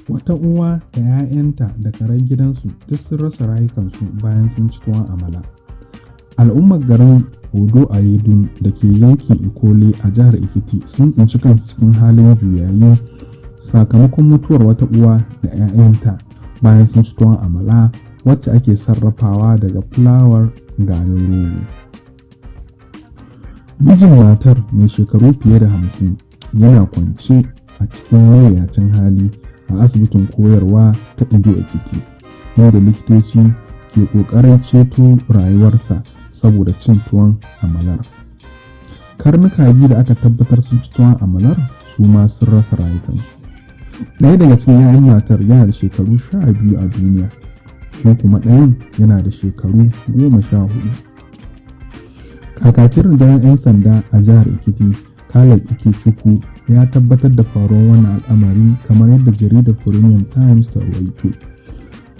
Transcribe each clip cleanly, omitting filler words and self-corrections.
Wata uwa da 'ya'yanta da karen gidansu duk sun rasa rayukansu bayan sun ci tuwon amala. Al'ummar garin Odo Ayedun da ke yankin Ikole a jihar Ekiti sun tsinci kansu cikin halin juyayi sakamakon mutuwar wata uwa da 'ya'yanta bayan sun ci tuwon amala wacce ake sarrafawa daga fulawar garin rogo. Mijin matar mai shekaru fiye da 50 yana kwance a cikin mawuyacin hali a asibitin koyarwa ta Edo Ekiti, inda likitoci ke ƙoƙarin ceto rayuwarsa saboda cin tuwon amalar. Karnuka biyu da aka tabbatar sun ci tuwon amalar su ma sun rasa rayukansu. Ɗaya daga cikin 'ya'yan matar yana da shekaru 12 a duniya, shi kuma ɗayan yana da shekaru 14. Kakakin rundunar 'yan sanda a jihar Ekiti, Caleb Ikechukwu, ya tabbatar da faruwar wannan al'amari kamar yadda jaridar Premium Times ta rawaito.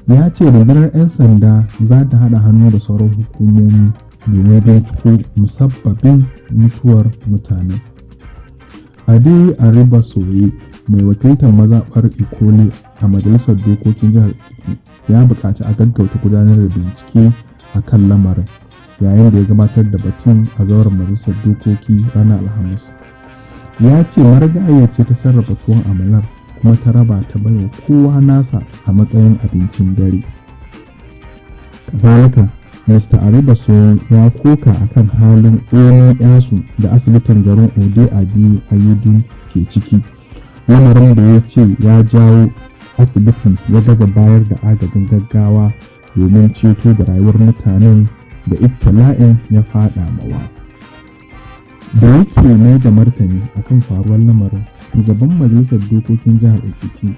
Ya ce rundunar 'yan sanda za ta haɗa hannu da sauran hukumomi domin binciko musabbabin mutuwar mutanen. Ade Aribasoye, mai wakiltar mazaɓar Ikole a Majalisar Dokokin Jihar Ekiti, ya buƙaci a gaggauta gudanar da bincike a kan lamarin yayin da ya gabatar da batun a zauren Majalisar Dokoki ranar Alhamis. Ya ce marigayya ce ta sarrafa tuwon amalar kuma ta raba ta baiwa kowa nasa a matsayin abincin dare. Kazalika, Mr. Aribasoye ya koka akan halin yasu da asibitin garin Ode Ayedun ke ciki, lamarin da ya ce ya jawo asibitin ya gaza bayar da agajin gaggawa domin ceto da rayuwar mutanen da ibtila'in ya faɗa mawa. Da yake mai da martani akan faruwar lamarin, shugaban majalisar dokokin jihar Ekiti,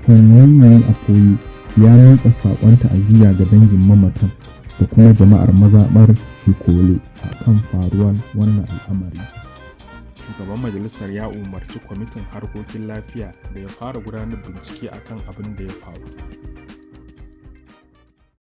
Kanyinyi Akoyi, ya miƙa saƙon ta'aziyya ga dangin mamatan da kuma jama'ar mazaɓar Ikole akan faruwar wannan al'amari. Shugaban majalisar ya umarci kwamitin harkokin lafiya da ya fara gudanar bincike akan abin da ya faru.